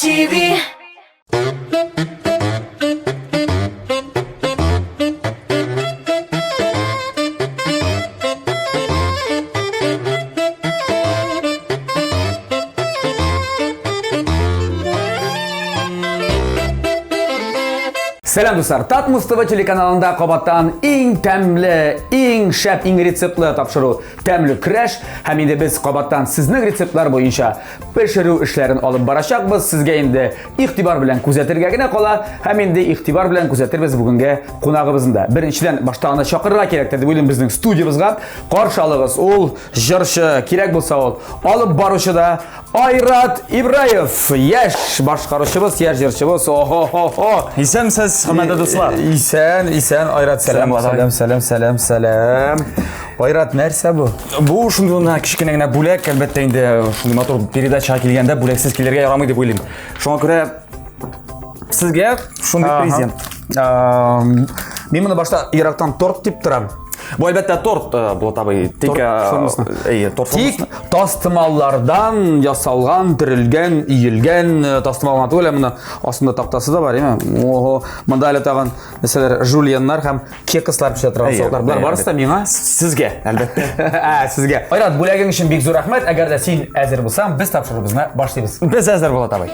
TV. Selam dostlar, Tat Mustafa телеканалында қабаттан ең тәмлі, ең шәп, ең рецептлі тапшыру тәмлі күрәш. Һәм инде біз қабаттан сіздің рецептлар бойынша пешіру эшләрен алып барачакбыз. Сезгә инде игътибар белән күзәтергә генә кала. Һәм инде игътибар белән күзәтербез бүгенге кунагыбызны да. Беренчедән баштагында чакырырга кирәктер дип уйлыйм безнең студиябызга. Каршы алыгыз, ул җырчы, кирәк булса ул алып баручы да Айрат Ибраев, яшь башкаручыбыз, яшь җырчыбыз. Охо-хо-хо. Исәнсез, хөрмәтле дуслар. Исән, Айрат, сәлам. Айрат, нәрсә бу? Бу шундый кичкенә генә бүләк, әлбәттә инде шундый матур передачага килгәндә бүләксез килергә ярамый дип уйлыйм. Шуңа күрә сезгә шундый презент. Мин моны башта Ирактан торт дип торам. Бу әлбәттә торт булат абый. Тик торт. Тик тастымаллардан ясалган, төрелгән, иелгән тастымал түгел, моны астында тактасы да бар, әйме? Ого, монда әле тагын мәсәлән жульеннар һәм кекслар пешә торган сортлар. Булар барысы да миңа, сезгә, әлбәттә. Сезгә. Айрат, бүләгең өчен бик зур рәхмәт. Әгәр дә син әзер булсаң, без тапшырыбызны башлыйбыз. Без әзер булат абый.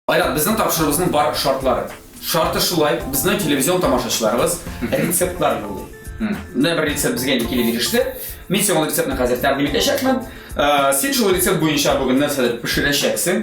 Айрат, безнең тапшырыбызның бар шартлары. Шарты шулай, безнең телевизион тамашачыларыбыз рецептлар юллый. Менә бер рецепт безгә килеп иреште. Мин сиңа рецептны хәзер тәкъдим итәчәкмен. Син шул рецепт буенча бүген нәрсәләр пешерәчәксең.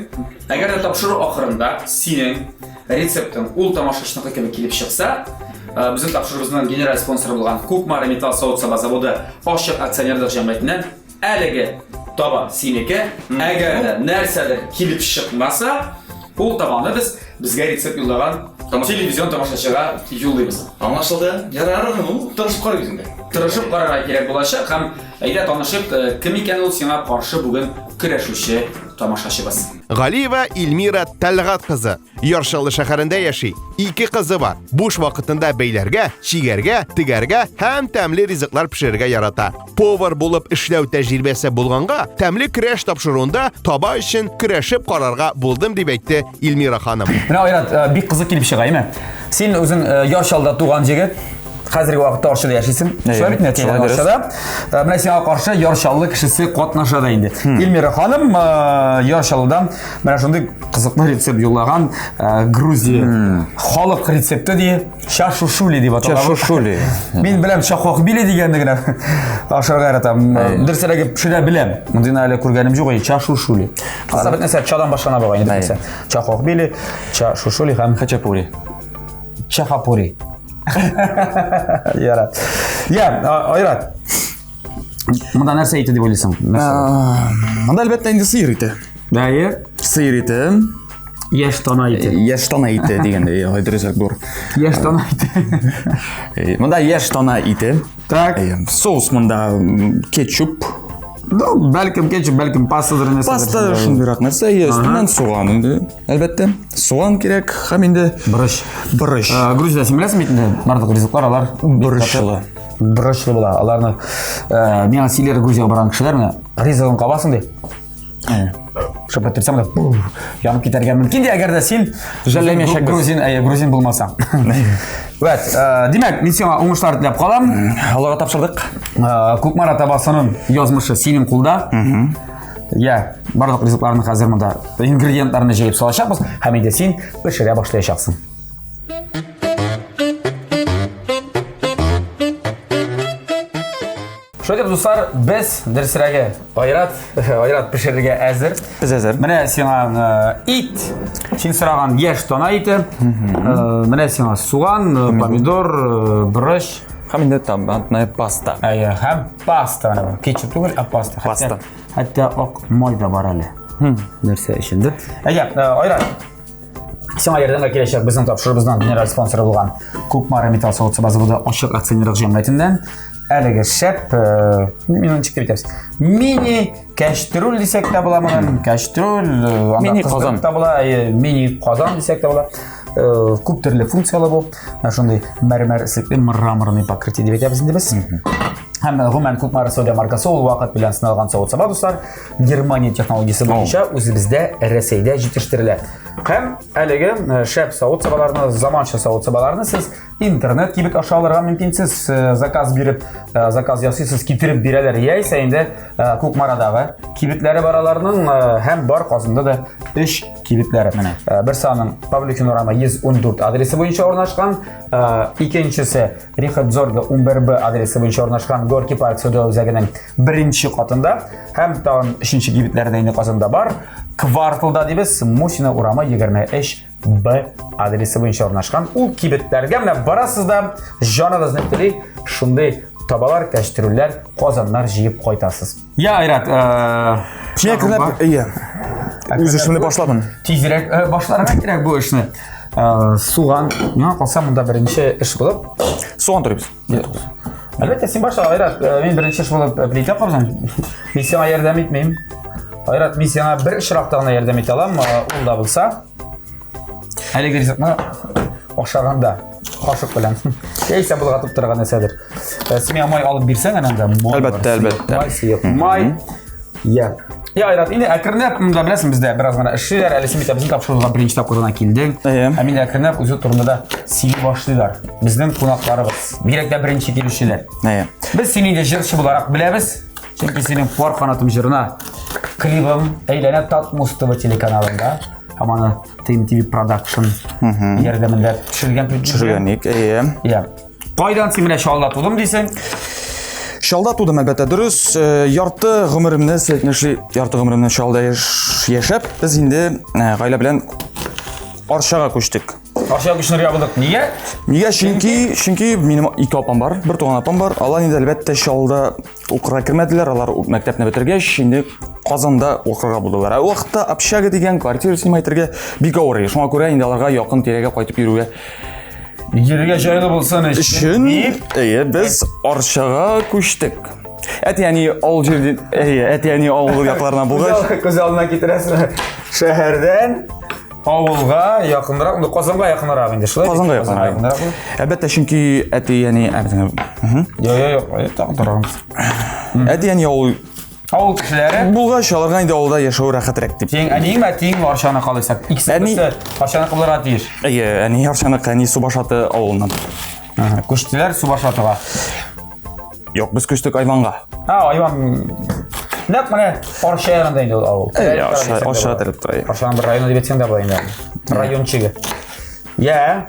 Әгәр дә тапшыру ахырында синең рецептың ул тамашачыныкы кебек килеп чыкса, безнең тапшырыбызның генераль спонсоры булган Кукмара металл савыт-саба заводы ачык акционерлык җәмгыятеннән әлеге таба синеке. Әгәр дә нәрсәдер килеп чыкмаса, ул табаны безгә рецепт юллаган телевизион тамашачыга юллыйбыз. Аңлашылды. Ярар, бу тырышып карыйбыз инде. Тырышып карарга кирәк булачак һәм әйдә танышып, кем икән ул сиңа каршы бүген көрәшүче тамашачыбыз. Галиева Илмира Тәлгат кызы. Яршалы шәһәрендә яши. 2 кызы бар. Буш вакытында бәйләргә, чигәргә, тигәргә һәм тәмле ризыклар пешерергә ярата. Повар булып эшләү тәҗрибәсе булганга, тәмле көрәш тапшыруында таба өчен көрәшеп карарга булдым дип әйтте Илмира ханым. Менә Айрат, бик кызык килеп чыга, әйме? Син үзең Яршалда туган җегет. Хәзерге вакытта Арчада яшисең. Шулай бит нәтиҗә Арчада. Менә сиңа каршы Яршаллы кешесе катнаша да инде. Илмира ханым Яршалыдан менә шундый кызыклы рецепт юллаган Грузия халык рецепты ди, чашушули дип атала. Чашушули. Мин беләм чахохбили дигәнне генә ашарга яратам. Дөресрәге пешерә беләм. Мондый әле күргәнем юк, чашушули. Кызса бит нәрсә чадан башлана булган инде нәрсә. Чахохбили, чашушули һәм хачапури. Чахапури. Ярат. Я, Айрат. Монда нәрсә әйтә дип уйлыйсың? Монда әлбәттә инде сыйыр ите. Дәйе. Сыйыр ите. Яшь тана ите. Яшь тана ите дигәндә, дөресрәк булыр. Яшь тана ите. Монда яшь тана ите. Так. Соус монда кетчуп. Бәлкем кетчуп, бәлкем пастадыр нәрсә. Паста шундыйрак нәрсә, өстеннән суган инде. Әлбәттә, суган кирәк, һәм инде борыш. Грузиядә син беләсең бит инде, барлык ризыклар алар борышлы. Борышлы була. Аларны миңа силер Грузияга барган кешеләр менә ризыгын кабасың ди. Шуп әйтсәм дә, янып китәргә мөмкин ди, әгәр дә син жәлләмәшәк грузин булмасаң. Вәт, димәк, мин сиңа уңышлар теләп калам. Аллага тапшырдык. Кукмара табасының язмышы синең кулда. Я, барлык ризыкларны хәзер монда ингредиентларны җыеп салачакбыз, һәм инде син пешерә башлаячаксың. Шундый дуслар, без дөресрәге Айрат пешерергә әзер. Без әзер. Менә сиңа ит, син сораган яшь тана ите. Менә сиңа суган, помидор, борыш, һәм инде томатная паста. Һәм паста. Кетчуп түгел, а паста. Паста. Хәтта ак май да бар әле. Нәрсә өчендер? Айрат. Сиңа ярдәмгә киләчәк безнең тапшырыбыздан генераль спонсоры булган Кукмара металл савыт-саба заводы ачык акционерлык җәмгыятеннән әлеге шәп минутчик дип әйтәбез. Мини кәштрүл дисәк тә була моны. Кәштрүл, мини казан та була, мини казан дисәк тә була. Күп төрле функциялы бу. Шундый мәрмәр ислекле мраморный покрытие дип әйтәбез инде без. Һәм гомумән Кукмара Сәүдә маркасы ул вакыт белән сыналган савыт-саба дуслар Германия технологиясе буенча үзебездә Рәсәйдә җитештерелә. Һәм әлеге шәп савыт-сабаларны, заманча савыт-сабаларны сез интернет кибет аша алырга мөмкин. Сез заказ биреп, заказ ясыйсыз, китереп бирәләр. Яисә инде Кукмарадагы кибетләре бараларның һәм бар Казанда да 3 кибетләре. Бер санын Павлюкин урамы 114 адресы буенча урнашкан, икенчесе Рихард Зорга 11Б адресы буенча урнашкан Горький парк Сәүдә үзәгенең 1-нче катында, һәм тагын 3-нче кибетләрдә инде Казанда бар. Кварталда дибез Мусина урамы 23Б адресы буенча урнашкан. Ул кибетләргә менә барасыз да җаныгызны тели шундый табалар, кәчтерүләр, казаннар җыеп кайтасыз. Я, Айрат, Мен кирләп, үз эшемне башладым. Тизрәк башларга кирәк бу эшне. Суган, миңа калса монда беренче эш булып, Суган турыбыз. әлбәттә син башла, Айрат. Мин беренче эш булып плита кабызам. Мин сиңа ярдәм итмим. Айрат, мин сиңа бер очракта гына ярдәм итә алам, ул да булса. Әлеге ризыкны ашаганда кашык белән. Яисә булгатып торган нәрсәдер. Син миңа май алып бирсәң, ананда Әлбәттә, әлбәттә. Май сыйып, май. Я. Я, Айрат, инде әкренләп, монда беләсең, бездә бераз гына эшләр, әле син безнең тапшыруга беренче тапкыр гына килдең. Ә миндә әкренләп үзе турында да сөйли башлыйлар. Безнең кунакларыбыз, бигрәк тә беренче килүчеләр. Без сине инде җырчы буларак беләбез. Чөнки синең Пар канатым җырына клибым әйләнә Татмус ТВ телеканалында, һәм аны TMTV Production ярдәмендә төшергән. Я. Кайдан син менә шалда тудым дисең? Шалда тудым, әлбәттә, дөрес. Ярты гомеремне, ярты гомеремне шалда яшәп, без инде гаилә белән Арчага күчтек. Арчага күчнергә булдык. Нигә? Нигә? Чөнки минем 2 апам бар, бер туган апам бар. Алар инде әлбәттә шалда укырга кермәделәр, алар мәктәпне бетергәч, инде Казанда укырга булдылар. Ул вакытта общага дигән квартира сыймай итәргә бик авыр. Шуңа күрә инде аларга якын тирәгә кайтып йөрүгә Йөрергә җайлы булсын өчен, без Арчага күчтек. Әтияни авыл җирдә, әтияни авыл якларына булгач, күз алдына китерәсең. Шәһәрдән авылга якынрак, Казанга якынрак инде, шулай. Казанга якынрак. Әлбәттә, чөнки әтияни Юк, тагын торабыз. Әтияни Авыл кешеләре булгач, аларга инде авылда яшәү рәхәтрәк дип. Әниң Арчаны калыйсак, икесе Арчаны кылырга тиеш. Әни Арчаны кани Субашаты авылыннан. Күчтеләр Субашатыга. Юк, без күчтек Айванга. Айван. Нәкъ менә Арча янында инде ул авыл. Арча телеп тора. Арчаның бер районы дип әйтсәң дә була инде. Райончыгы. Я.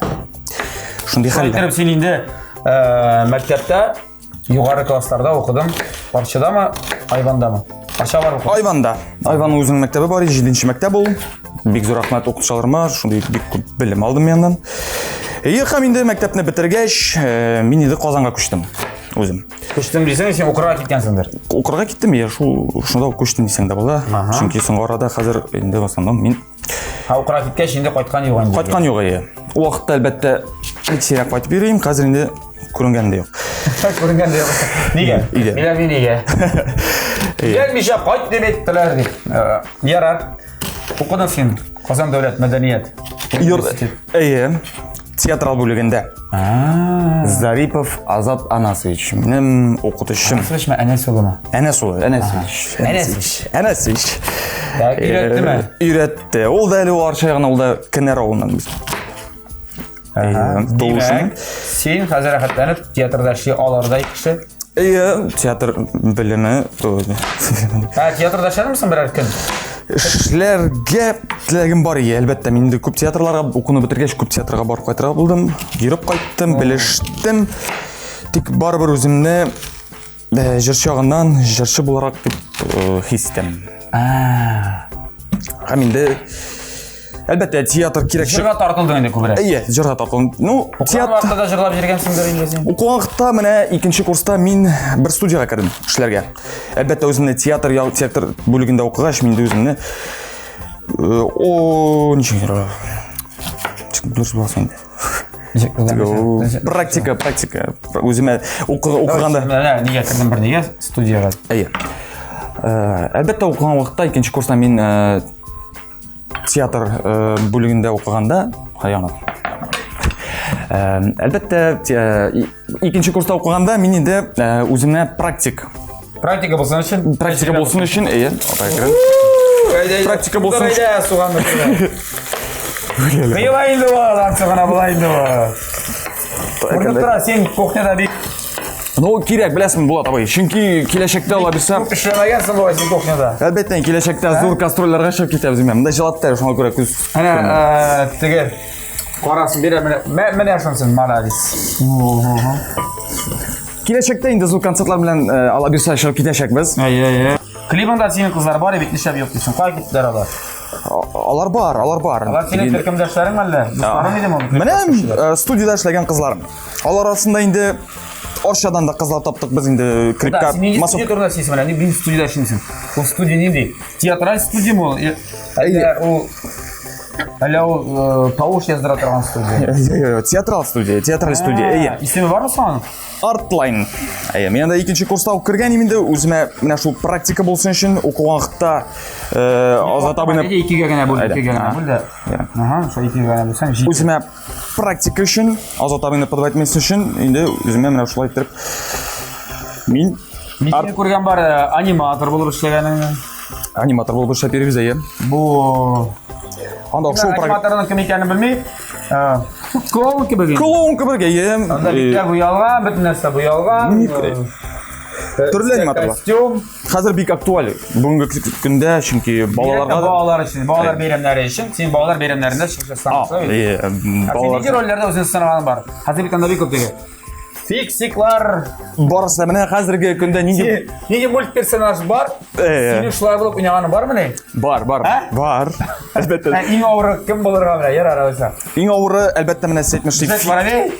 Шундый хәлдә. Син инде мәктәптә югары классларда укыдым. Арчадамы, Айвандамы? Арча бар укыдым. Айванда. Айванның үзенең мәктәбе бар, 7нче мәктәп ул. Бик зур рәхмәт укытучыларыма, шундый бик күп белем алдым яндан. Һәм инде мәктәпне бетергәч, мин инде Казанга күчтем үзем. Күчтем дисәң, син укырга киткәнсеңдер. Укырга киттем, шунда ук күчтем дисәң дә була. Чөнки соңгы арада хәзер инде основном мин укырга киткәч инде кайткан юк инде. Кайткан юк ие. Ул вакытта әлбәттә сирәк кайтып йөрим, хәзер инде күренгән дә юк. Күренгән дә юк. Нигә? Мин нигә? Ягмиша кайт дип әйттеләр дип. Ярар. Укыдың син Казан дәүләт мәдәният университеты. Театрал бүлегендә. Зарипов Азат Анасович. Минем укытучым. Слышма, Әнәс улымы? Әнәс улы, Әнәсович. Өйрәттеме? Өйрәтте. Ул да әле Арча ягына, ул да Кенәр авылыннан без. Димәк, син хәзер рәхәтләнеп театрда эшли алардай кеше. Театр белеме. Театрда эшләдеңме берәр көн? Эшләргә теләгем бар ие, әлбәттә. Мин инде күп театрларга укуны бетергәч, күп театрга барып кайтырга булдым. Йөреп кайттым, белештем. Тик барыбер үземне җырчы ягыннан җырчы буларак дип хис итәм. Һәм инде әлбәттә театр кирәк. Җырга тартылдың инде күбрәк. Җырга тартылдым. Театрда җырлап йөргәнсеңдер инде син. Укыган вакытта менә 2нче курста мин бер студияга кердем эшләргә. Әлбәттә үземне театр бүлегендә укыгач, мин дә үземне ничек дөрес булсын инде. Практика. Үземә укыганда. Нигә кердем бер нигә студияга? Әлбәттә укыган вакытта 2нче курста мин театр бүлегендә укыганда, Әлбәттә, икенче курста оқығанда мен енді өзімне практика болсын үшін. болсын үшін, практика болсын үшін. Суғанды тұрды. Қиылайынды ба, лансығына бұлайынды ба. Көрдік тұра, сен кухняда бейт. Ну, керек, білесің болады абай. Чүнки келешекте ала берсем. Көп ішілемегенсің ғой сен кухняда. Әлбәттә, келешекте зор кастрольларға шығып кетеміз мен. Мында желаттар, шоңа көре көз. Әне, тіге. Қарасын бере, міне шынсын, молодец. Келешекте енді зор концертлар белән ала берсе шығып кетешекбіз. Клибында сенің қыздар бар, бит нишәп yok дейсің. Қай кеттілер алар? Алар бар. Алар сенің төркемдәшләрең әллә? Достарың иде ме? Менә студияда эшләгән кызларым. Алар арасында инде Оршадан да кызлар таптык біз инде клипка. Сен студия турында сөйлесең, менә мин студияда эшлисең. Ул студия нинди? Театраль студия мо? Әллә ул тавыш яздыра торган студия? Театраль студия. Исеме бармы соның? Artline. Мен анда икенче курста укып кергән инде, үземә менә шул практика булсын өчен укыган вакытта Азат абыйны икегә генә бүл, да. Ага, шул икегә генә булсаң, үземә практика өчен, Азат абыйны подвайтмес өчен инде үземә менә шулай итеп мин күргән бар аниматор булып эшләгәнең. Аниматор булып эшләп йөрибез. Бу анда шул аниматорның кем икәнен белми. Клоун кебек. Клоун кебек. Анда битләр буялган, бөтен нәрсә буялган. Төрле аниматорлар. Костюм. Хәзер бик актуаль. Бүгенге көндә, чөнки балалар өчен, балалар бәйрәмнәре өчен, син балалар бәйрәмнәрендә чыгышсаң. Балалар рольләрдә үзең сынаганың бар. Хәзер бит анда бик күп теге. Фиксиклар. Барысы менә хәзерге көндә нинди мульт персонаж бар? Син шулай булып уйнаганы бармы ни? Бар. Әлбәттә. Иң авыры кем булырга белә, ярар алса. Иң авыры әлбәттә менә Сәйтмеш. Джек Воробей?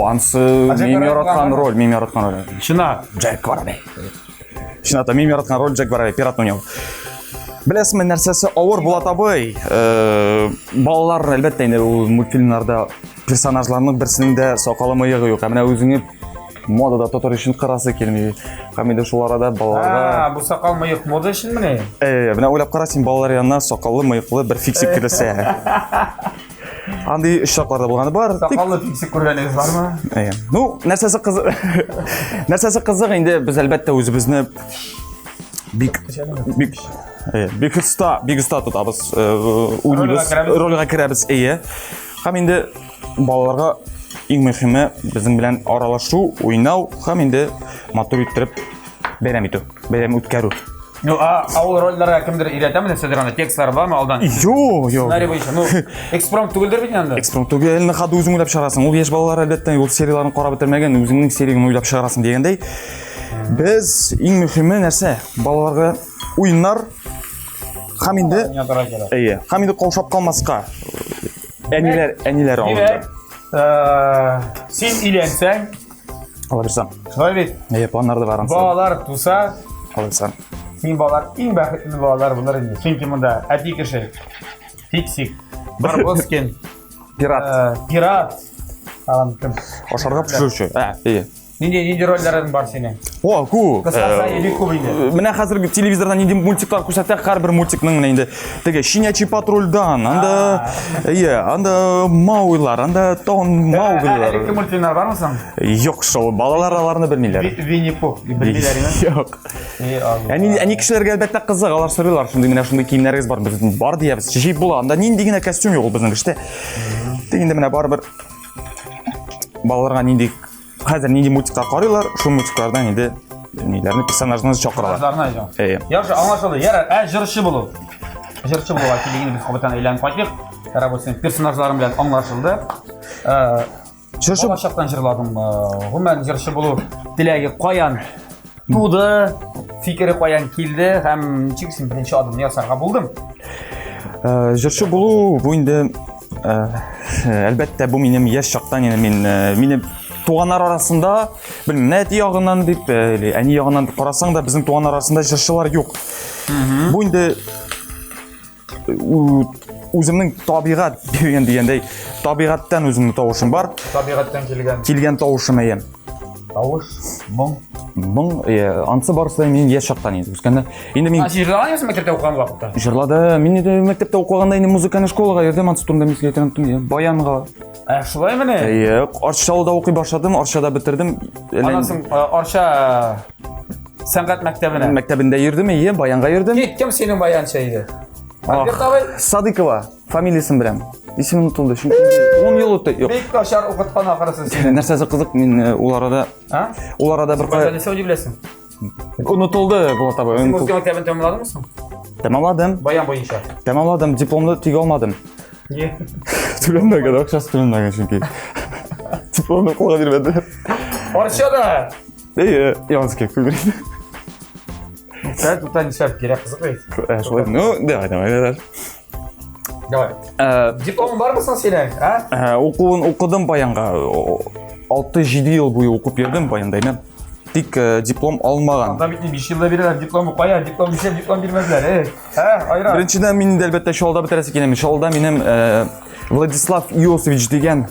Ансы мин яраткан роль. Шуна, Джек Воробей. Шуна мин яраткан роль Джек Воробей, пират уйнау. Беләсезме, нәрсәсе авыр була табый. Балалар әлбәттә инде ул мультфильмнарда персонажларның берсенең дә сакалы мыегы юк. Менә үзеңне модада тотар өчен кырасы килми. Һәм инде шул арада балаларга бу сакал мыек мода өченме? Менә уйлап карасың, балалар янына сакаллы, мыеклы бер фиксик кирсә. Андый шакларда булганы бар. Сакаллы фиксик күргәнегез бармы? Ну, нәрсәсе кызык инде без әлбәттә үзебезне бик уста тотабыз. Рольгә керәбез. Һәм инде балаларга иң мөһиме безнең белән аралашу, уйнау һәм инде матур иттереп бәйрәм үткәрү. Авыл рольләргә кемдер өйрәтәме нәрсәдер анда текстлар бармы алдан? Юк. Сценарий буенча, экспромт түгелдер бит анда. Экспромт түгел, хәтта үзең уйлап чыгарасың. Ул яшь балалар әлбәттә ул серияларын карап бетермәгән, үзеңнең серияңны уйлап чыгарасың дигәндәй. Без иң мөһиме нәрсә? Балаларга уйнар һәм инде каушап калмаска. Әниләр алды. Син иләнсәң, алырсың. шулай бит. Планнарды барам. Балалар туса, алырсың. Син балалар иң бәхетле балалар булыр инде. Чөнки монда әти кеше, Фиксик, Барбоскин, пират. Ашарга пешерүче. Нинди рольләрең бар синең? Менә хәзерге телевизорда нинди мультиклар күрсәтә, һәрбер мультикның менә инде теге Щенячий патрульдан, анда Мауилар, анда Тон Мауглилар. Әлеге мультфильмнар бармы соң? Юк, шул балалар аларны белмиләр. Винни-Пух белмиләрме? Юк. Әни кешеләргә әлбәттә кызык, алар сорыйлар, шундый менә шундый киемнәрегез бар, безнең бар диябез. Чәчәй була, анда нинди генә костюм юк безнең эштә. Инде менә барыбер балаларга нинди хәзер нинди мультиклар карыйлар, шул мультиклардан инде ниләрне персонажны чакыралар. Яхшы, аңлашылды. Ярар, җырчы булу. Җырчы булуга килгән без кабатан әйләнеп кайттык. Карабосын персонажларым белән аңлашылды. Җырчы башактан җырладым. Гомумән җырчы булу теләге каян туды, фикере каян килде һәм ничек беренче адымны ясарга булдым. Җырчы булу бу инде әлбәттә бу минем яшь чактан минем туганнар арасында, белмәм, әти ягыннан дип, әни ягыннан карасаң да безнең туганнар арасында җырчылар юк. Бу инде үземнең табигать дигәндәй, табигатьтән үземнең тавышым бар. Табигатьтән килгән тавышым әйе. Тавыш, моң. Ансы барысы да мин яшь чактан инде үскәндә. Инде мин җырлаган мәктәптә укыган вакытта. Җырлады, мин инде мәктәптә укыганда инде музыканы школага йөрдем, ансы турында мисләтәм, баянга. Шулай мене? Ие, Арчалыда оқи башладым, Арчада бітірдім. Анасың Арша сәнгать мәктәбенә. Мәктәбендә йөрдем, ие, Баянға йөрдем. Кем синең баянча иде? Альберт абай Садыкова, фамилиясын беләм. Исеме унутылды, чөнки 10 ел үтте. Юк. бик ашар укыткан ахырысы син. Нәрсәсе кызык, мин ул арада бер Кайда лисә беләсең? унутылды Булат абай. Син музыка мәктәбен тәмамладыңмы? Тәмамладым. Баян буенча. Тәмамладым, дипломны тиге алмадым. Ние? Түләнмәгән, акчасы түләнмәгән чөнки. Дипломны кулга бирмәде. Арчада. Ие, Янский күргән. Сәт тутан шәп кирәк кызык бит. Шулай. Ну, давай. Давай. Дипломың бармы соң синең, Укыдым Баянга. 6-7 ел буе укып йөрдем Баянда. Тик диплом алмаган. Анда бит 5 елда бирәләр дипломы кая? Диплом бирсә диплом бирмәсләр, Айрат. Беренчедән мин әлбәттә Шалда бетерәсе киләм. Шалда минем Владислав Иосифович дигән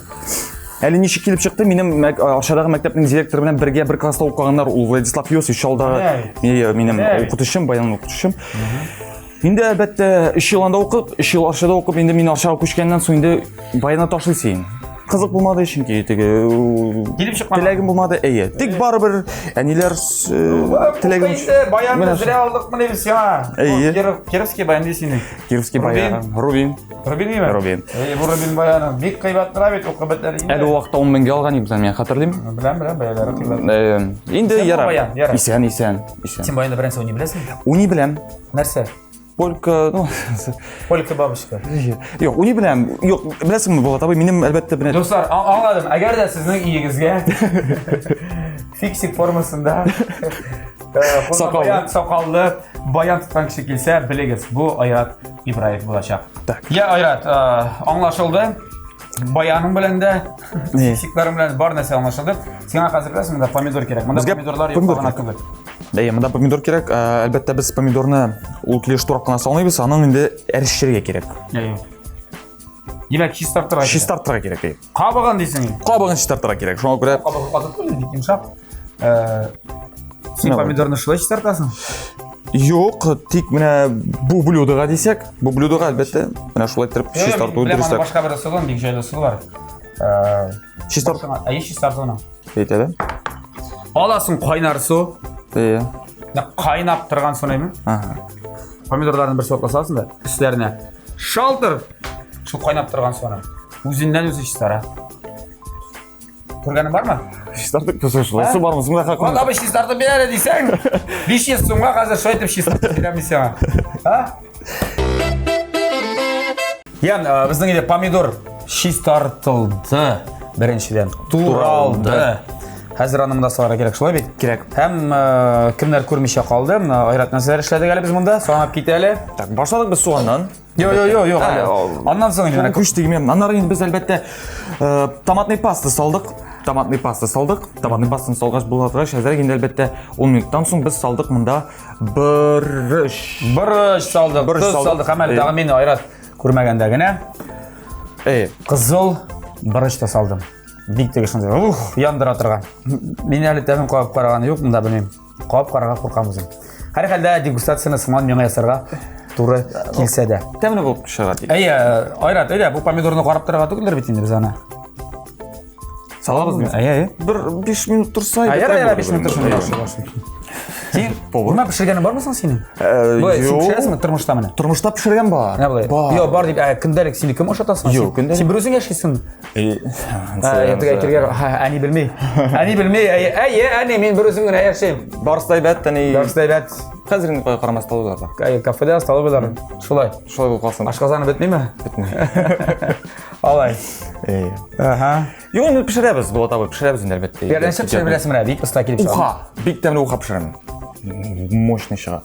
әле ничек килеп чыкты, минем Арчадагы мәктәпнең директоры белән бергә бер класста укыганнар. Ул Владислав Иосифович Шалда минем укытучым, Баян укытучым. Инде әлбәттә 3 ел анда укып, 3 ел Арчада укып, инде мин Арчага күчкәннән соң инде Баянны ташлыйсың. Кызык булмады чөнки теге Килеп чыккан. теләгем булмады. Әйе. Тик барыбер әниләр теләгем Баянны зря алдыкмы дип сиңа. Кировский баян дисең. Кировский баян. Рубин. Рубинме? Рубин. Бу Рубин баяны бик кыйбатлы бит укып бетләр инде. Әле вакытта 10 меңгә алган идем, мин хәтерлим. Беләм, баялары кыйбатлы. Инде Баян, ярар. ярар. Исән. Син баянда беренче уйный беләсең? Уни беләм. Нәрсә? Полька, ну, Полька бабушка. Юк, уни беләм. Юк, беләсеңме, Булат абый, минем әлбәттә беләм. Достар, аңладым. Әгәр дә сезнең иегезгә фиксик формасында сакаллы баян тоткан кеше килсә, белегез, бу Айрат Ибраев булачак. Я Айрат, аңлашылды. Баяның белән дә, фиксикларым белән бар нәрсә аңлашылды. Сиңа хәзер беләсеңме, монда помидор кирәк. Монда помидорлар юк гына түгел. Әйе, монда помидор кирәк. Әлбәттә без помидорны ул килеш турак кына салмыйбыз, аның инде әрештерергә кирәк. Димәк, чистартырга. Чистартырга кирәк. Кабыгын дисең. Кабыгын чистартырга кирәк. Шуңа күрә Кабыгы катып куйды, dik йомшак. Син помидорны шулай чистартасың? Юк, тик менә бу блюдога дисәк, бу блюдога әлбәттә менә шулай итеп чистарту дөресрәк. Башка бер ысулым, бик җайлы ысул бар. Чистарту. Чистартуны. Әйтәле. Аласың кайнар су. Әйе. Кайнап торган суны. Помидорларны бер сотка саласың да, өсләренә шалтыр. Шу кайнап торган суны. Үзеннән үзе чистара. Күргәнең бармы? Чистартып көсөшләр. Су бармы? Сумга хакын. Анда бер чистартып бирә дисәң, 500 сумга хәзер шулай итеп чистартып бирәм сиңа. Ян, безнең инде помидор чистартылды. Беренчедән туралды. Хәзер аны монда салырга кирәк, шулай бит? Кирәк. Һәм кемнәр күрмичә калды, Айрат нәрсәләр эшләдек әле без монда? Санап кит әле. Так, башладык без суганнан. Юк. Аннан соң инде Күч дигән. Аннары инде без әлбәттә томатный паста салдык. Томатный пастаны салгач булатыгач, хәзер инде әлбәттә 10 минуттан соң без салдык монда борыч салдык. Һәм әле тагы мин Айрат күрмәгәндә генә кызыл борыч та салдым. Бик теге шундый, яндыра торган. Мин әле тәмен кабып караганы юк, монда белмим. Кабып карарга куркам үзем. Һәр хәлдә дегустацияны сыман миңа ясарга туры килсә дә. Тәмле булып чыга ди. Айрат, бу помидорны карап торырга түгелдер бит инде без аны. Салабыз. Бер 5 минут турса. 5 минут турса. Син поварма пешергәнең бармы соң синең? Син пешерәсеңме тормышта менә? Тормышта пешергән бар. Юк, бар дип, көндәлек син кем ашатасың? Юк, көндәлек. Син бер үзең яшисең. Әни белмәй. Әни мин бер үзем генә яшим. Барысы да әйбәт, Барсы хәзер инде карамас талыйлар бар. Кафеда столовыйлар. Шулай булып калсын. Ашказаны бетмиме? Бетми. Алай. Юк, инде пешерәбез, Булат абый, пешерәбез инде әлбәттә. Беренче пешерә беләсең менә, бик оста килеп чыга. Уха, бик тәмле уха пешерәм. Мощный чыга.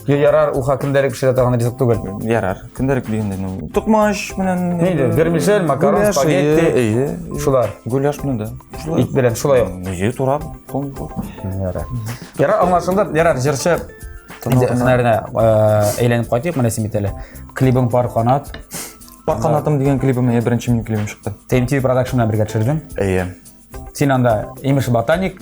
Ярар, уха көндәлек пешерә торган ризык түгел. Ярар, көндәлек дигәндә, тукмаш менән вермишель, макарон, спагетти. Шулар. Гуляш менән да. Ит белән шулай ук. Турап. Ярар, аңлашылды. Ярар, җырчы һөнәренә әйләнеп кайтыйк, менә син бит әле. Клибың бар канат. Бар канатым дигән клибым, беренче минем клибым чыкты. TMTV Production белән бергә төшердем. Әйе. Син анда имеш ботаник.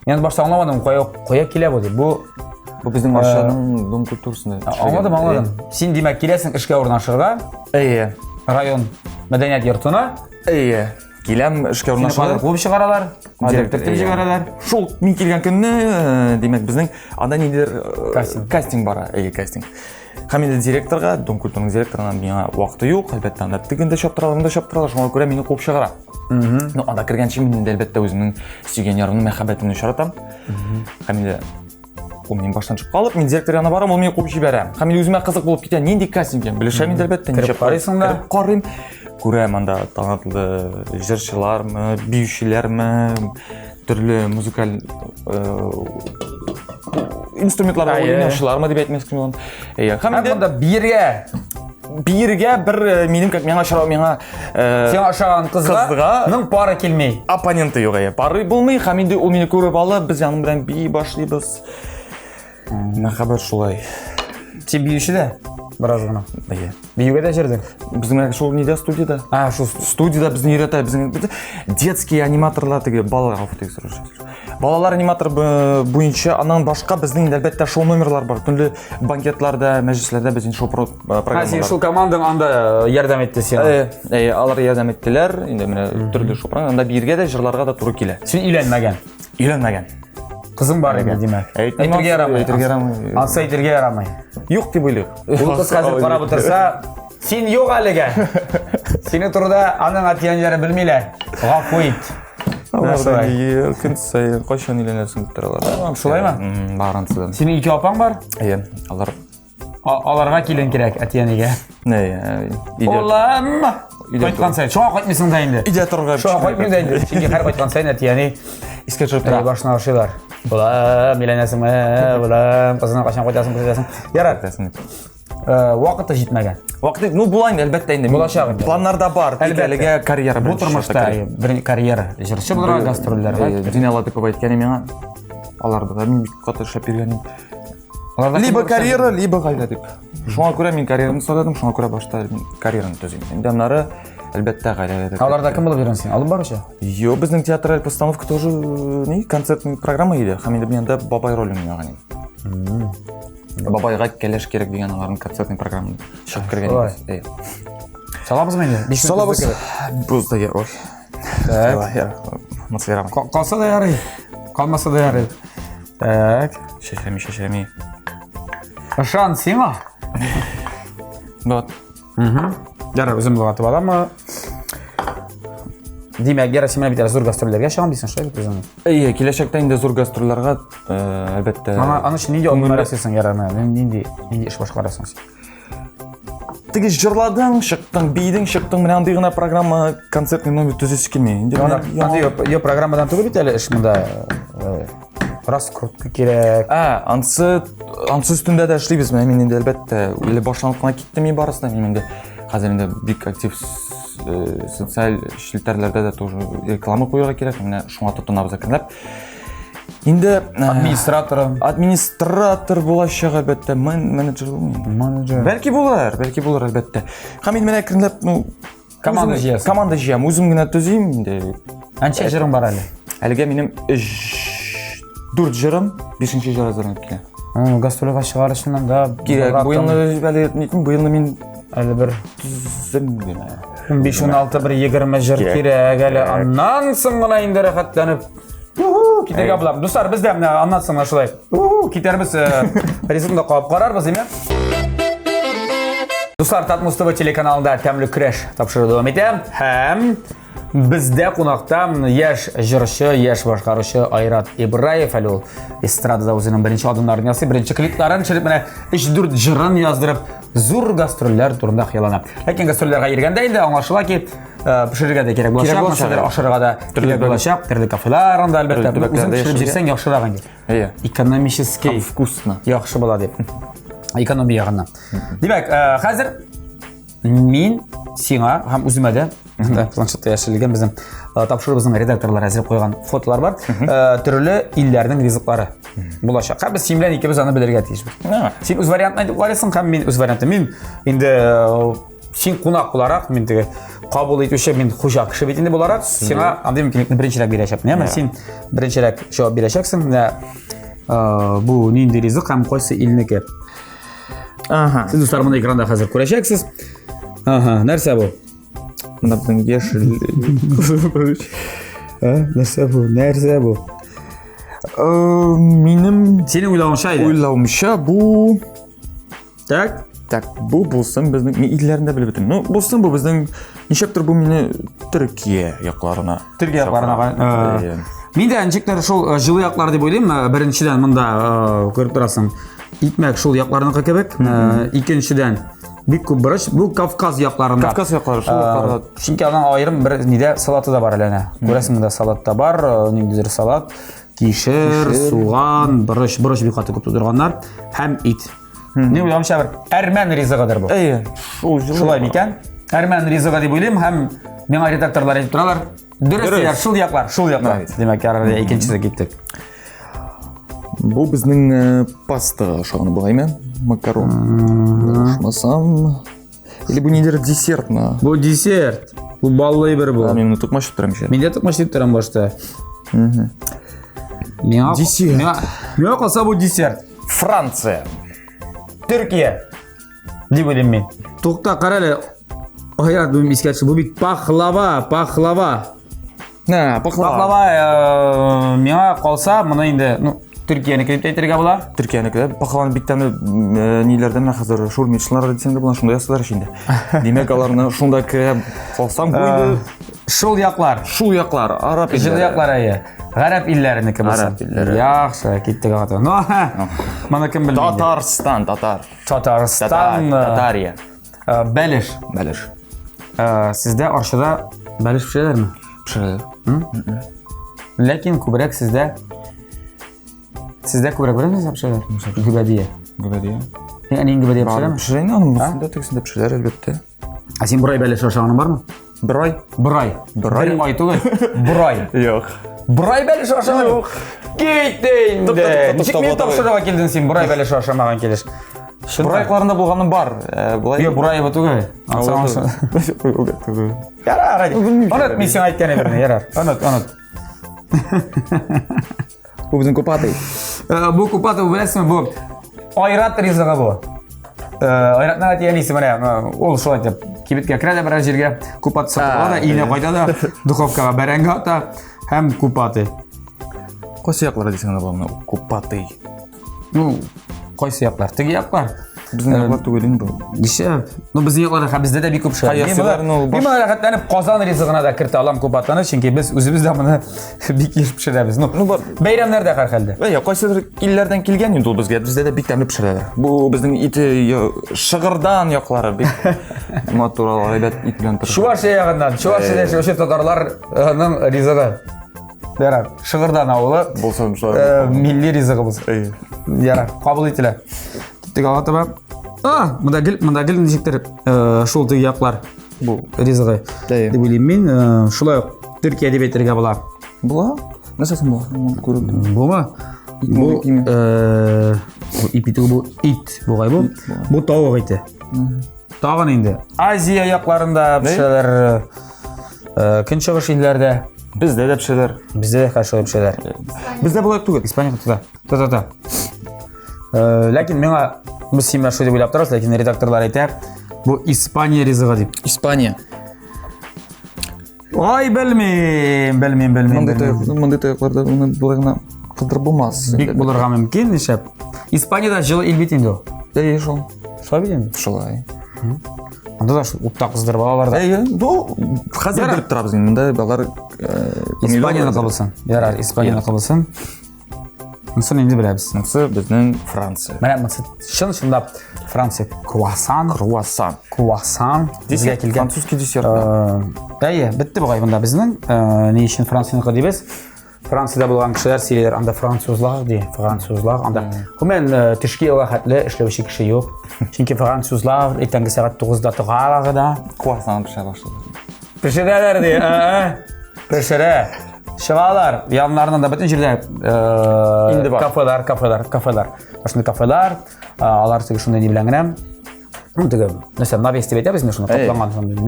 Мен башта аңламадым, кая килә бу дип. Бу безнең Арчаның дом культурасында. Аңладым. Син димәк киләсең эшкә урнашырга. Әйе. Район мәдәният йортына. Иә, келем ішке Сені орнашылар. қазір қуып шығаралар. Директорды жібералар. Шул мен келген күнні, демек біздің анда нелер кастинг бар, кастинг. Һәм инде директорға, Дом культурының директорынан миңа вакыты юк, әлбәттә анда тегендә чаптыралар, шуңа күрә мине куып чыгара. Ну, анда кергәнче мин әлбәттә үземнең сөйгән ярымның мәхәббәтен очратам. Һәм инде ул минем баштан чыгып калып, мин директор янына барам, ул мине куып җибәрә. Һәм мин үземә кызык булып китә, нинди кастинг икән, белешәм инде әлбәттә, Кереп карыйсың да? Кереп карыйм. Күрәм анда талантлы җырчылармы, биючеләрме, төрле музыкаль инструментларда уйнаучылармы дип әйтмәскә мөмкин. Һәм Һәм монда биргә бер минем как миңа чарау миңа сен ашаган Кызга кызга пары келмей. оппоненты юк. Пары булмый, һәм инде ул мине күреп алып, без яның белән бии башлыйбыз. Мәхәббәт шулай. Сен биюче дә бераз гына. Биюгә дә җирдең. Безнең шул нидә студияда. Шул Студияда безне өйрәтә, безнең детский аниматорлар теге балаларга фотограф. Балалар аниматор буенча аннан башка безнең әлбәттә шоу номерлар бар. Төрле банкетларда, мәҗлесләрдә безнең шоу программалар. Сен шул командаң анда ярдәм итте сиңа. Алар ярдәм иттеләр. Инде менә төрле шоу программалар, анда биргә дә, җырларга да туры килә. Сен өйләнмәгән. Өйләнмәгән. Кызың бар иде димәк. Әйтергә ярамый. Ансы әйтергә ярамый. Юк дип уйлыйм. Ул кыз хәзер карап утырса, син юк әлегә. Сине турыда аның ата-аналары белмиләр. Гафу ит. Көн сайын кайчан өйләнәсең дип торалар. Шулаймы? Барынсыдан. Синең ике апаң бар? Алар Аларга килен кирәк ата-анага. Улым! Кайткан сайын, шуңа кайтмыйсың да инде. Идә торга. Шуңа кайтмыйм да инде. Чөнки һәр кайткан сайын ата-ана искә төшеп тора. башына ашыйлар. Улым, өйләнәсеңме? Улым, кызыңа качан кайтасың? Ярар. Вакыты җитмәгән. Вакыт, ну була инде әлбәттә инде. Булачак инде. Планнарда бар. Әлегә карьера Бу тормышта бер карьера җырчы булырга, гастрольләргә. Динә Латыпова әйткәне миңа, аларда да мин бик каты эшләп йөргәнем. Либо карьера, либо гаилә дип. Шуңа күрә мин карьерамны создадым, шуңа күрә башта карьераны төзим. Инде аннары әлбәттә гаиләгә. Аларда кем булып йөргән син? Алып баручы? Юк, безнең театраль постановка тоже концертный программа иде. Һәм инде мин анда бабай ролен уйнаган идем. Бабайга кәләш кирәк дигән аларның концертный программаны чыгып кергән. Салабызмы инде? Салабыз. Буз да ой. Так. Атмосфера. Калса да ярый. Калмаса да ярый. Так. Шешәми. Ышан сиңа. Вот. Ярый, үзем булатып аламы? Димәк, ярый, син менә бит зур гастрольләргә чыгам дисең, шулай бит үзең. Киләчәктә инде зур гастрольләргә әлбәттә. Аны өчен нинди алым барасың ярана? Нинди эш башкарасың син? Теге җырладың, чыктың, бийдең, чыктың, менә андый гына программа, концертный номер төзүсе килми. Инде Аны программадан түгел бит әле эш монда. Раскрутка кирәк. Ансы өстендә дә эшлибез. Мин инде әлбәттә үле башланып кына киттем мин барысына. Мин инде хәзер инде бик актив социаль шелтәрләрдә дә тоже реклама куярга кирәк. Менә шуңа тотынабыз әкренләп. Инде администратор булачак әлбәттә, менеджер булмый. Менеджер. Бәлки булыр әлбәттә. Һәм мин менә әкренләп, команда җыясың. Команда җыям, үзем генә төзим инде. Анча җырың бар әле. Әлегә минем 4 җырым, 5нче җыр хәзерләнеп килә. Гастрольгә чыгарышыннан да Кирәк, бу елны мин әле бер төзем генә. 15-16 бер 20 җыр кирәк әле. Аннан соң гына инде рәхәтләнеп китәргә булам. Дуслар, без дә менә аннан соң шулай. Китәрбез, ризыкны кабып карарбыз, диме? Дуслар, Татмус ТВ телеканалында тәмле көрәш тапшыру дәвам итә. Һәм бездә кунакта яшь җырчы, яшь башкаручы Айрат Ибраев әле ул эстрадада үзенең беренче адымнарын ясый, беренче клипларын чыгып менә 3-4 җырын яздырып, зур гастрольләр турында хыяллана. Ләкин гастрольләргә йөргәндә инде аңлашыла ки, пешерергә дә кирәк булачак, ашырга да кирәк булачак, төрле кафелар анда әлбәттә. Үзең пешереп җирсәң яхшырак инде. Экономический Вкусно. Яхшы була дип. Экономия ягыннан. Димәк, хәзер мин сиңа һәм үземә дә планшетта яшелгән безнең тапшырыбызның редакторлары әзерләп куйган фотолар бар. Төрле илләрнең ризыклары булачак. Һәм без син белән икебез аны белергә тиешбез. Син үз вариантын әйтеп карыйсың һәм мин үз вариантым. Мин инде син кунак буларак, мин теге кабул итүче, мин хуҗа кеше бит инде буларак, сиңа андый мөмкинлекне беренчерәк бирәчәкмен. Яме син беренчерәк җавап бирәчәксең. Бу нинди ризык һәм кайсы илнеке? Сез дуслар, моны экранда хәзер күрәчәксез. Нәрсә бу? Мына безнең яшел. Нәрсә бу? Нәрсә бу? Минем Синең уйлавыңча иде. уйлавымча бу Так. так бу булсын безнең мин илләрендә белеп бетим. Ну булсын бу безнең ничектер бу мине Төркия якларына. Төркия якларына. Мин дә ничектер шул җылы яклар дип уйлыйм. Беренчедән монда күреп торасың. Итмәк шул якларныкы кебек. Икенчедән бик күп бурыч. Бу Кавказ якларында. Кавказ яклары шул якларда. Чөнки аның аерым бер нидә салаты да бар әле. Күрәсең монда салат та бар, ниндидер салат, кишер, суган, бурыч бик каты күп тудырганнар һәм ит. Ни уйлавымча бер әрмән ризыгыдыр бу. Шул җылы. Шулай микән? Әрмән ризыгы дип уйлыйм һәм миңа редакторлар әйтеп торалар. Дөрес, шул яклар. Димәк, ярар, икенчесе киттек. Бу безнең паста ошаганы булаймы? Макарон. Шмасам. Или бу нидер десертна? Бу десерт. Бу баллы бер бу. Мин тукмашып торам ше. Мин дә тукмашып торам башта. Миңа Десерт. Миңа калса бу десерт. Франция. Төркия. Дип уйлыйм мин. Тукта, кара әле. Аят бу мискәтче, бу бит пахлава. На, Пахлава миңа калса, моны инде, ну, Төркияне дип әйтергә була. Төркиянеке пахлаваны бик тәмле ниләрдән хәзер шурмичлар дисәң дә була шунда ясалар инде. Димәк аларны шунда керә калсам бу инде Шул яклар. шул яклар, араб Җылы илләре. яклар әйе. Гарәп илләренеке булсын. Гарәп илләре. Яхшы, киттек аты. Ну, моны кем белми. Татарстан. Татария. Бәлеш. Бәлеш. Сездә арчада бәлеш пешерәләрме? Пешерәләр. Ләкин күбрәк сездә күбрәк беләсезме пешерәләр? Гүбәдия. Гүбәдия. Яни гүбәдия пешерәме? Пешерәләр аның бусында тексында пешерәләр әлбәттә. Ә син бурай бәлеш ашаганы бармы? Брай. Бурай. Бурай. Бер ай түгел. Бурай. Юк. Бурай бәлеш ашаганы? Юк. Китте инде. Ничек мин тапшырырга килдең син бурай бәлеш ашамаган килеш? Бурайкларында булганы бар. Булай. Юк, бурай бу түгел. Ярар, онот мин сиңа әйткән идем, ярар. Онот. Бу безнең купатый. Бу купаты беләсезме, бу айрат ризыгы бу. Айратның әтиәнисе менә, ул шулай дип кибеткә керә дә бер җиргә, купаты сатыла да, өенә кайта да, духовкага бәрәңге ата һәм купаты. Кайсы яклар дисәң дә була купатый. Ну, кайсы яклар? Теге яклар. Безнең яклар түгел инде бу. Нишә? Ну безнең якларда бездә дә бик күп шәһәр. Мин рәхәтләнеп Казан ризыгына да кертә алам купатаны, чөнки без үзебез дә моны бик еш пешерәбез. Ну, бәйрәмнәрдә һәр хәлдә. Кайсыдыр илләрдән килгән инде ул безгә. Бездә дә бик тәмле пешерәләр. Бу безнең ите шыгырдан яклары бик матур әйбәт ит белән тора. Чувашия ягыннан, Чувашиядә яшәүче татарларның ризыгы. Ярар, Шыгырдан авылы. Булсын шулай. Милли ризыгыбыз. Ярар, кабул ителә. Киттек алга таба. Монда гел ничектер шул теге яклар бу ризыгы дип уйлыйм мин. Шулай Төркия дип әйтергә була. Була? Нәрсәсен була? Күрдем. Бума? Бу бу ит бугай бу. Бу тавык ите. Тагын инде Азия якларында пешерәләр, көнчыгыш илләрдә. Бездә дә пешерәләр. Бездә дә хәшәй пешерәләр. Бездә булай түгел. Испания та. Ләкин миңа без син шул дип уйлап торабыз, ләкин редакторлар әйтә, бу Испания ризыгы дип. Испания. Ай, белмим. Мондай таякларда уны булай гына кылдыр булмас. Бик булырга мөмкин, нишәп. Испаниядә җылы ил бит инде ул. Шул. Шулай бит инде. Шулай. Анда да шул утта кыздыр балалар да. Бу хәзер белеп торабыз инде. Монда балалар Испанияны кабылсын. Ярар, Испанияны кабылсын. Монысын инде беләбез. Монысы безнең Франция. Менә монысы чын-чынлап Франция круассан. Безгә килгән французский десерт. Әйе, бетте бугай монда безнең. Ни өчен Францияны дибез? Франциядә булган кешеләр сөйләр, анда французлар ди, анда. Гомумән тишкилга хәтле эшләүче кеше юк. Чөнки французлар иртәнге сәгать 9-да торалар да. Круассан пешерә башлады. Пешерәләр ди, пешерә. Чыгалар, яннарында да бөтен җирдә кафелар. Ашны кафелар, алар теге шундай ни белән генә. Теге, нәрсә, навес дип әйтәбез, шуны каплаган шундый.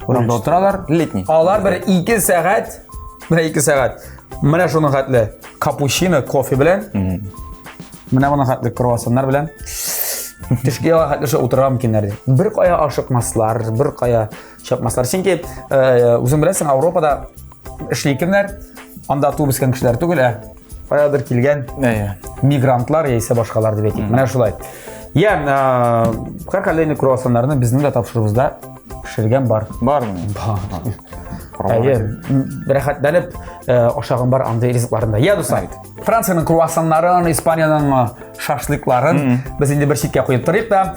Урамда утыралар, Летний. Алар бер 2 сәгать, менә шуның хәтле капучино, кофе белән. Менә моның хәтле круассаннар белән. Тишке хәтлеше утырган микәннәр. Бер кая ашыкмаслар, бер кая чапмаслар. Чөнки үзең беләсең, Европада эшләйкемнәр, анда туып үскән кешеләр түгел, каядыр килгән мигрантлар яисә башкалар дип әйтик. Менә шулай. Һәркайсы круассаннарны безнең дә тапшырыбызда пешергән бар. Бармы? Рәхәтләнеп ашаган бар андай ризыкларында. Достар, Франциянең круассаннарын, Испаниянең шашлыкларын без инде бер читкә куеп торыйк та,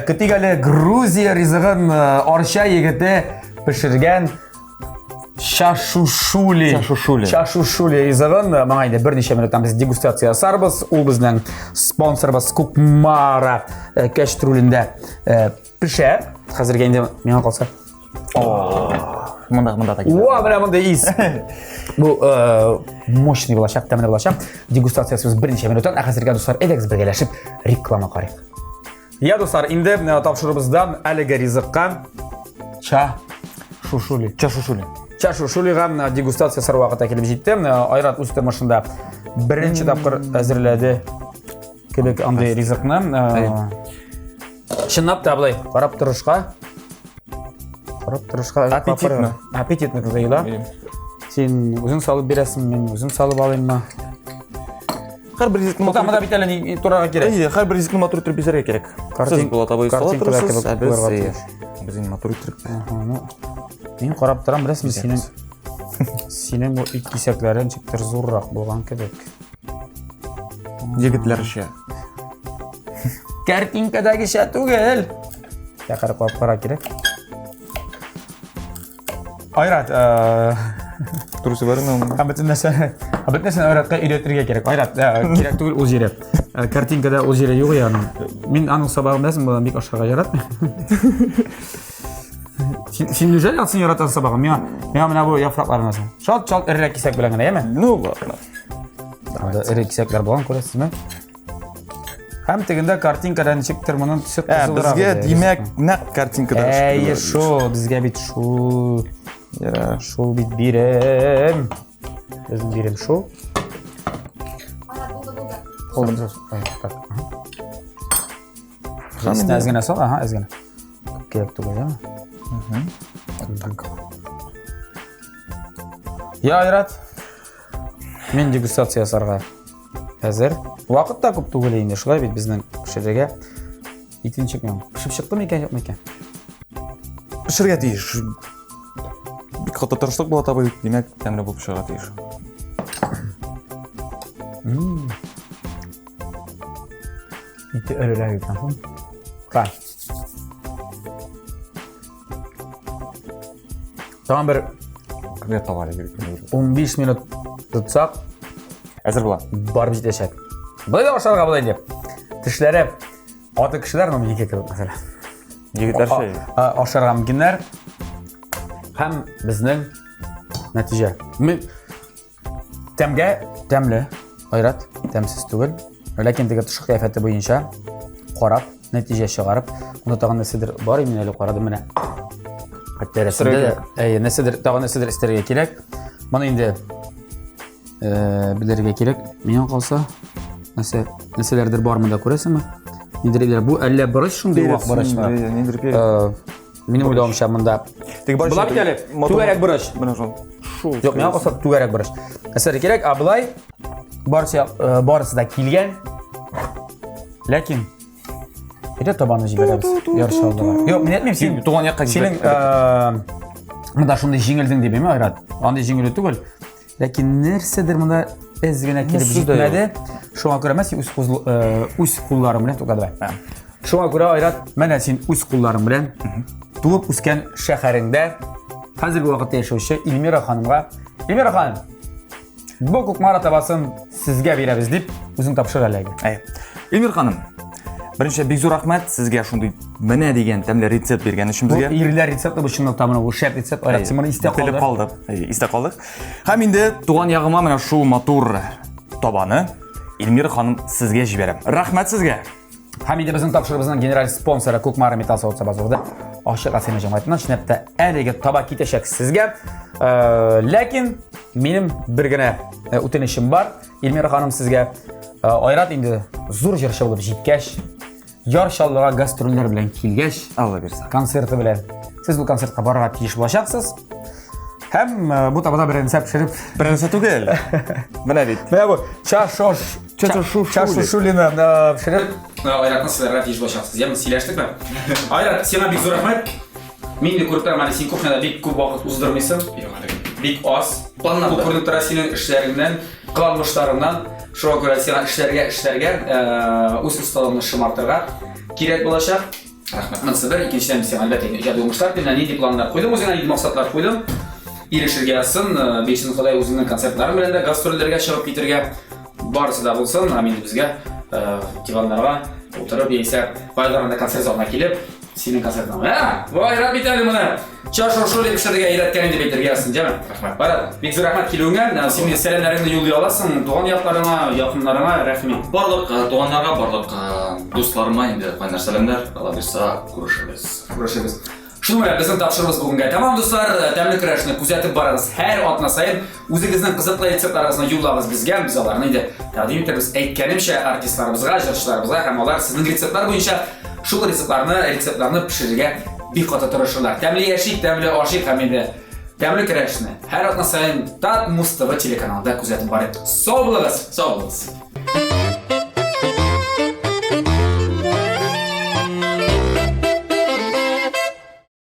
көтик әле Грузия ризыгын арча егете пешергән Чашушули ризыгын моңа инде берничә минуттан без дегустация ясарбыз. Ул безнең спонсорыбыз Кукмара кәштрүлендә пешә. Хәзергә инде миңа калса. Монда так. Менә монда ис. Бу мощный булачак, тәмле булачак. Дегустациясыбыз берничә минуттан. Хәзергә достар, әйдәгез бергәләшеп реклама карыйк. Достар, инде тапшырыбыздан әлеге ризыкка Чашушулига дегустация сар вакыты килеп җитте. Айрат үз тормышында беренче тапкыр әзерләде кебек андай ризыкны. Чынлап та булай, карап торышка аппетитный кызыйла. Сен үзең салып бирәсең, мен үзең салып алыйммы? Һәрбер ризыкны Монда бит әле турага кирәк. Һәрбер ризыкны матур итеп бизәргә кирәк. Сез була табый салатырсыз, без инде матур итеп. Мин карап торам, беләсеңме, синең бу ит кисәкләрең чиктер зуррак булган кебек. Егетләрчә. Картинкадагыча түгел. Карап кара кирәк. Айрат, Турысы бармы? Бөтен нәрсәне Айратка өйрәтергә кирәк. Айрат, кирәк түгел ул җире. Картинкада ул җире юк яның. Мин аның сабагын беләсеңме, бик ашарга яратмый. Син ничә ясың яратасың сабагын? Миңа менә бу яфракларны алсаң. Шалт эррәк кисәк белән генә, яме? Ну, ладно. Анда эррәк кисәкләр булган, күрәсезме? Һәм тегендә картинкадан чиктер моның төсе кызылрак. Безгә димәк, нәкъ картинкада. Безгә бит шул бит бирем. Безнең бирем шул. Булды. Так. Әзгәнә сал, әзгәнә. Кирәк түгел, яме? Айрат. Мен дегустация ясарга хәзер. Вакыт та күп түгел инде, шулай бит безнең пешерергә. Итенчек мен. Пешеп чыктымы икән, юкмы икән? Пешергә тиеш. Бик каты тырышлык була табый, димәк, тәмле булып чыга тиеш. Ите өреләр икән. Ка. Тамам бер Кемгә табар керек. 15 минут тотсак, Әзер була. барып җитәчәк. Бу да ашарга була инде. Тешләре аты кешеләр моны ике кебек мәсәлән. Егетләрчә. Ашарга мөмкиннәр. Һәм безнең нәтиҗә. Тәмле, Айрат, тәмсез түгел. Ләкин теге тышкы кыяфәте буенча карап, нәтиҗә чыгарып, монда тагын нәрсәдер бар иде, әле карадым менә. Хәтта рәсемдә нәрсәдер истәргә кирәк. Моны инде белергә кирәк. Миңа калса, нәрсәләрдер бармы да күрәсеңме? Нидер бу әллә борыч шундый вак борычмы? Минем уйлавымча монда була бит әле түгәрәк борыч. Менә шул. Юк, миңа калса түгәрәк борыч. Нәрсәдер кирәк, Абылай барысы да килгән. Ләкин Иде табаны җибәрәбез. Ярышалдылар. Юк, мин әйтмим, син туган якка синең монда шундый җиңелдең дип әйтмим, Айрат. Андый җиңел түгел. Ләкин нәрсәдер монда әз генә килеп җитмәде. Шуңа күрә син үз кулларың белән тугадыбай. Шуңа күрә Айрат, менә син үз кулларың белән туып үскән шәһәреңдә хәзерге вакытта яшәүче Илмира ханымга, Илмира ханым, бу Кукмара табасын сезгә бирәбез дип үзең тапшыр әлегә. Илмир ханым, Беренче бик зур рәхмәт сезгә шундый менә дигән тәмле рецепт бергән өчен безгә. Ирләр рецепты бу чынлап та менә шәп рецепт. Айрат, син моны истә калдык. Истә калдык. Һәм инде туган ягыма менә шул матур табаны Илмир ханым сезгә җибәрәм. Рәхмәт сезгә. Һәм инде безнең тапшырыбызның генераль спонсоры Кукмара металл савыт базарында ачык асыны җәмгыятеннән шнәптә әлеге таба китәчәк сезгә. Ләкин минем бер генә үтенечем бар. Илмир ханым сезгә Айрат инде зур җырчы булып җиткәч, яр шаллыга гастрольләр белән килгәч, Алла бирсә. концерты белән сез бу концертка барырга тиеш булачаксыз. Һәм бу табада бер рецепт пешереп, Беренче түгел. Менә бит. менә бу чашошулина пешереп, Айратны сілерге тиеш башақсыз. Яғын сөйлештік бі? Айрат, сена бик зор рахмет. Мен де көріп тұрмын, сен кухняда бик көп уақыт уздырмайсың. Бик аз. Бұл көрініп тұра сенің ішлеріңнен, қыланмыштарыңнан, шоға көрі сен іштерге өз ұсталығын шымартырға керек болашақ. Рахмет. Мұнысы бір, екіншіден сен әлбәтте жәді өміштар. Мен не де пландар қойдым, өзіңе не мақсатлар қойдым. Ирешірге асын, бейшін құдай өзіңнің концертларын білінді, гастрольдерге шығып кетерге барысы да болсын, мен бізге дивандарға отырып, есе байларында концерт залына келіп, сенің концертына. Айрат бетәлі мұны! Чашошулы пішірдіге үйреткеніңді бейтерге асын, жемі? Рахмет. Айрат, бек зор рахмет келуіңе, сенің сәлемдеріңді юлдай аласың, туған яқтарыңа, якындарыңа, рахмет. Барлық туғандарға, барлық достарыма енді қайнар сәлемдер, Алла берса, көрішеміз. Шынымен біздің тапшырымыз бүгінге тамам достар, тәмлі күрәшіні күзетіп барыңыз әр атна сайын өзіңіздің қызықты рецепттарыңызды юлдаңыз бізге, біз аларны енді тәқдим етеміз. Әйткенімше артистларымызға, жыршыларымызға һәм алар сіздің рецепттар бойынша шул рецепттарны пішіруге бик каты тырышырлар. Тәмлі яшик, тәмлі ашик һәм енді тәмлі күрәшіні әр атна сайын Тат Муз ТВ телеканалында күзетіп барып. Сау болыңыз! Сау болыңыз!